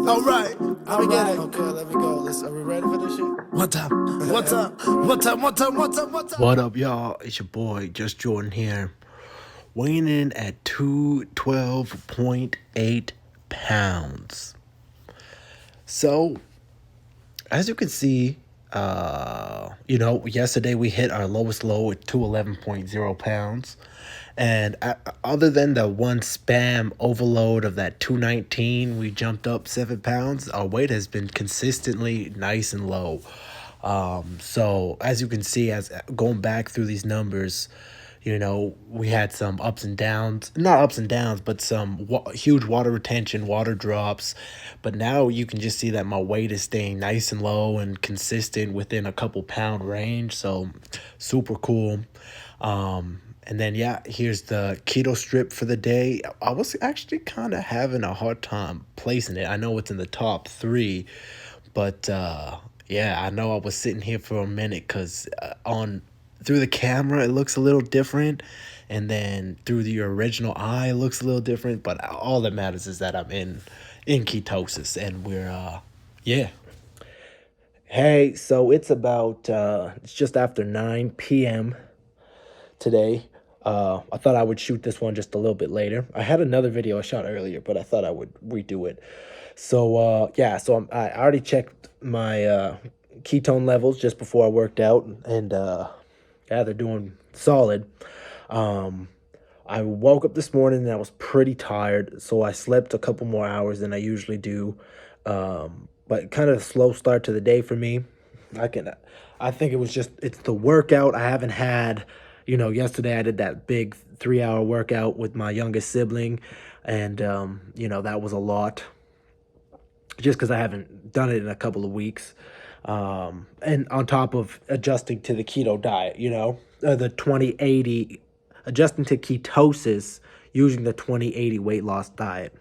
All right, let me get it. Okay, let me go. Are we ready for this shit? What's up? What's up? What's up? What's up? What's up? What's up? What up, y'all? It's your boy, Just Jordan here. Weighing in at 212.8 pounds. So, as you can see, yesterday we hit our lowest low at 211.0 pounds. And other than the one spam overload of that 219, we jumped up 7 pounds. Our weight has been consistently nice and low. So as you can see, as going back through these numbers, we had some ups and downs, not ups and downs, but some huge water retention, water drops. But now you can just see that my weight is staying nice and low and consistent within a couple pound range. So super cool. And then, here's the keto strip for the day. I was actually kind of having a hard time placing it. I know it's in the top 3, but I know I was sitting here for a minute because through the camera it looks a little different, and then through the original eye it looks a little different. But all that matters is that I'm in ketosis, and we're Hey, so it's about it's just after 9 p.m. today. I thought I would shoot this one just a little bit later. I had another video I shot earlier, but I thought I would redo it. So I already checked my ketone levels just before I worked out, and they're doing solid. I woke up this morning and I was pretty tired, so I slept a couple more hours than I usually do. But kind of a slow start to the day for me. I think it's the workout. I haven't had, yesterday I did that big 3-hour workout with my youngest sibling, and that was a lot, just because I haven't done it in a couple of weeks. And on top of adjusting to the keto diet, the 2080, adjusting to ketosis using the 2080 weight loss diet.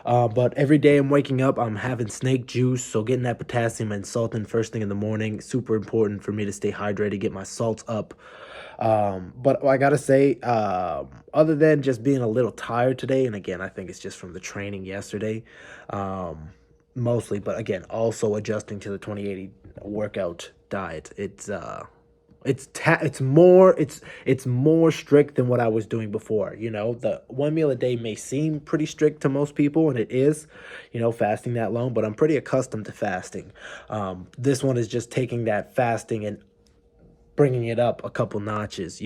But every day I'm waking up, I'm having snake juice, so getting that potassium and salt in first thing in the morning, super important for me to stay hydrated, get my salts up. But I gotta say, other than just being a little tired today, and again, I think it's just from the training yesterday, mostly, but again, also adjusting to the 2080 workout diet. It's more strict than what I was doing before. The one meal a day may seem pretty strict to most people, and it is, fasting that long, but I'm pretty accustomed to fasting. This one is just taking that fasting and bringing it up a couple notches.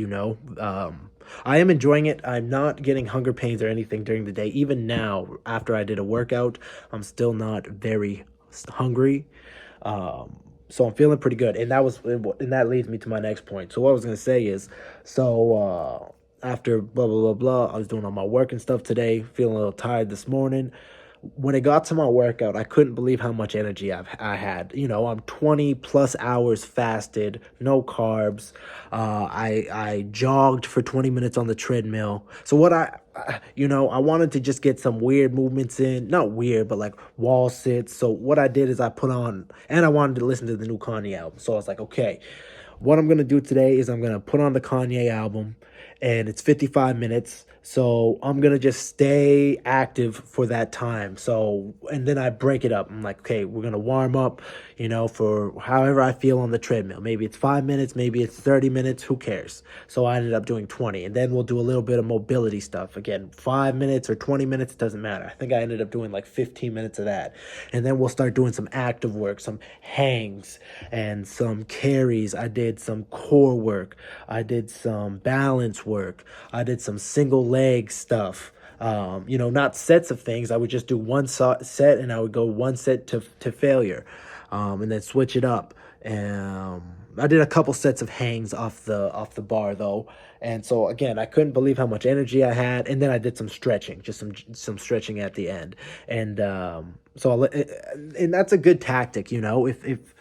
I am enjoying it. I'm not getting hunger pains or anything during the day. Even now, after I did a workout, I'm still not very hungry. So I'm feeling pretty good, and that leads me to my next point. So what I was gonna say is, after blah blah blah blah, I was doing all my work and stuff today, feeling a little tired this morning. When it got to my workout, I couldn't believe how much energy I had. I'm 20 plus hours fasted, no carbs. I jogged for 20 minutes on the treadmill. So what I wanted to just get some weird movements in, not weird, but like wall sits. So what I did is I wanted to listen to the new Kanye album. So I was like, okay, what I'm going to do today is I'm going to put on the Kanye album, and it's 55 minutes. So I'm going to just stay active for that time. So, and then I break it up. I'm like, okay, we're going to warm up, for however I feel on the treadmill. Maybe it's 5 minutes, maybe it's 30 minutes, who cares? So I ended up doing 20, and then we'll do a little bit of mobility stuff. Again, 5 minutes or 20 minutes, it doesn't matter. I think I ended up doing like 15 minutes of that. And then we'll start doing some active work, some hangs and some carries. I did some core work. I did some balance work. I did some single leg stuff. Not sets of things. I would just do one set, and I would go one set to failure, and then switch it up. I did a couple sets of hangs off the bar though, and so again, I couldn't believe how much energy I had. And then I did some stretching, just some stretching at the end, and and that's a good tactic. If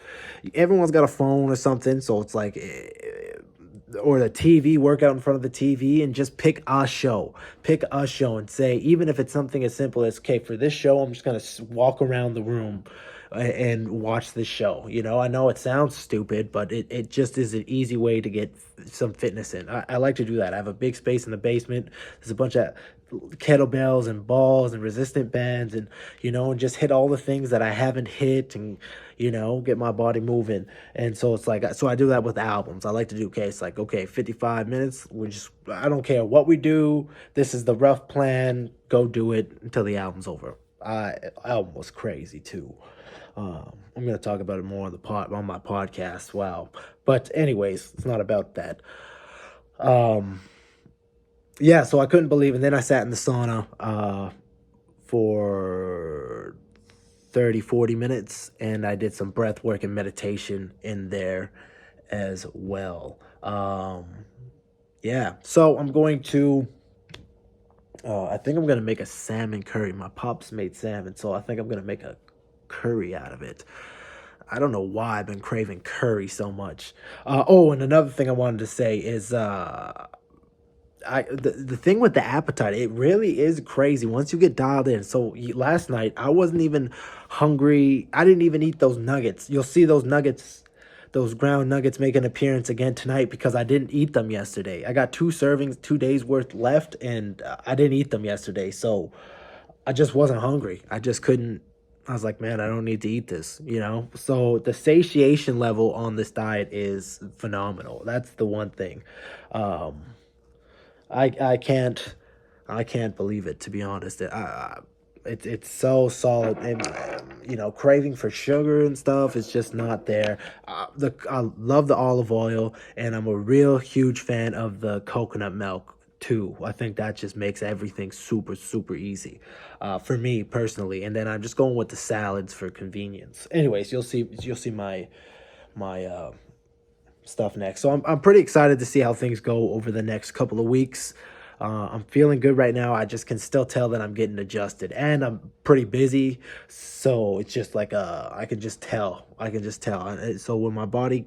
everyone's got a phone or something, so it's like, or the TV, workout in front of the TV, and just pick a show and say, even if it's something as simple as, okay, for this show, I'm just going to walk around the room and watch this show. I know it sounds stupid, but it just is an easy way to get some fitness in. I like to do that. I have a big space in the basement. There's a bunch of kettlebells and balls and resistant bands, and and just hit all the things that I haven't hit, and get my body moving. And so it's like, so I do that with albums. I like to do, okay, it's like, okay, 55 minutes, I don't care what we do, this is the rough plan, go do it until the album's over. Album was crazy too. I'm gonna talk about it more on my podcast. Wow. But anyways, it's not about that. Yeah, so I couldn't believe, and then I sat in the sauna for 30-40 minutes, and I did some breath work and meditation in there as well. Yeah, so I'm going to I think I'm gonna make a salmon curry. My pops made salmon, so I think I'm gonna make a curry out of it. I don't know why I've been craving curry so much. Oh, and another thing I wanted to say is the thing with the appetite, it really is crazy once you get dialed in. So last night I wasn't even hungry. I didn't even eat those nuggets. You'll see those nuggets, those ground nuggets, make an appearance again tonight because I didn't eat them yesterday. I got 2 servings, 2 days worth left, and I didn't eat them yesterday. So I just wasn't hungry. I just couldn't. I was like, man, I don't need to eat this. So the satiation level on this diet is phenomenal. That's the one thing. I can't believe it, to be honest. It's so solid, and craving for sugar and stuff is just not there. I love the olive oil, and I'm a real huge fan of the coconut milk too. I think that just makes everything super super easy for me personally. And then I'm just going with the salads for convenience. Anyways, you'll see my stuff next. So I'm pretty excited to see how things go over the next couple of weeks. I'm feeling good right now. I just can still tell that I'm getting adjusted, and I'm pretty busy. So it's just like I can just tell. So when my body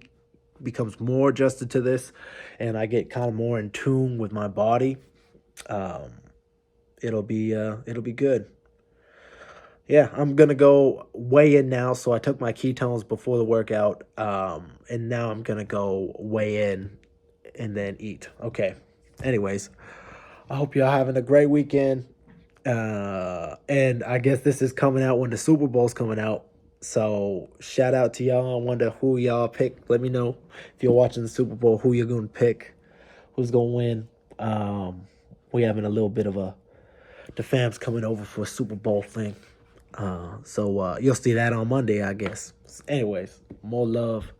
becomes more adjusted to this, and I get kind of more in tune with my body, um, it'll be good. Yeah, I'm gonna go weigh in now. So I took my ketones before the workout, and now I'm gonna go weigh in and then eat. Okay. Anyways, I hope y'all having a great weekend. And I guess this is coming out when the Super Bowl's coming out. So shout out to y'all. I wonder who y'all pick. Let me know if you're watching the Super Bowl, who you're gonna pick, who's gonna win. We having a little bit of the fam's coming over for a Super Bowl thing. So you'll see that on Monday, I guess. Anyways, more love,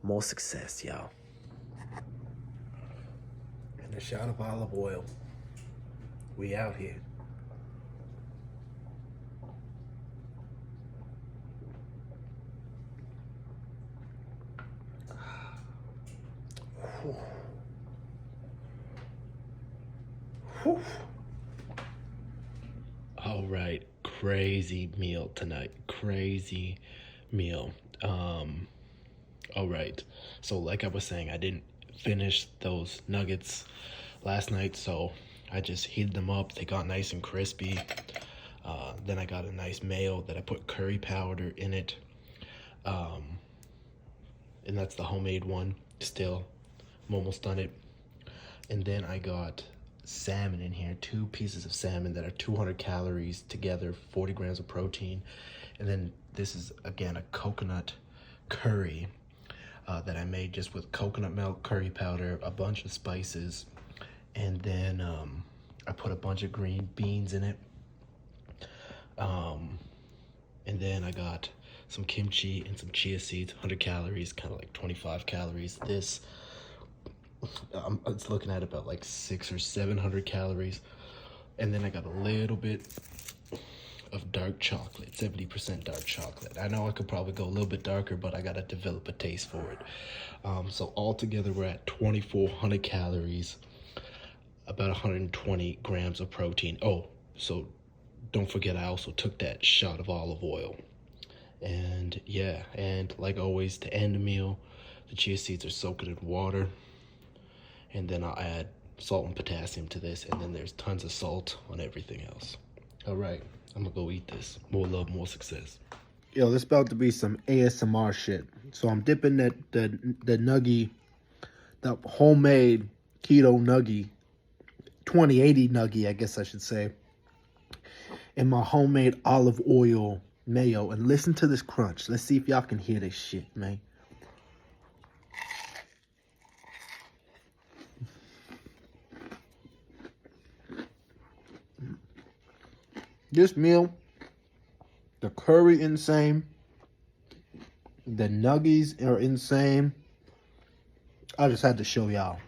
more success, y'all. And a shot of olive oil. We out here. All right, crazy meal tonight. Crazy meal. All right. So like I was saying, I didn't finish those nuggets last night, so I just heated them up. They got nice and crispy. Then I got a nice mayo that I put curry powder in it. And that's the homemade one still. I'm almost done it. And then I got salmon in here, 2 pieces of salmon that are 200 calories together, 40 grams of protein. And then this is, again, a coconut curry that I made just with coconut milk, curry powder, a bunch of spices. And then I put a bunch of green beans in it. And then I got some kimchi and some chia seeds, 100 calories, kind of like 25 calories. This, it's looking at about like 600 or 700 calories. And then I got a little bit of dark chocolate, 70% dark chocolate. I know I could probably go a little bit darker, but I got to develop a taste for it. So altogether, we're at 2,400 calories, about 120 grams of protein. Oh, so don't forget, I also took that shot of olive oil. And yeah, and like always, to end the meal, the chia seeds are soaked in water. And then I'll add salt and potassium to this, and then there's tons of salt on everything else. All right, I'm gonna go eat this. More love, more success. Yo, this about to be some ASMR shit. So I'm dipping the nuggie, the homemade keto nuggie, 2080 nugget, I guess I should say, in my homemade olive oil mayo. And listen to this crunch. Let's see if y'all can hear this shit, man. This meal, the curry insane, the nuggies are insane. I just had to show y'all.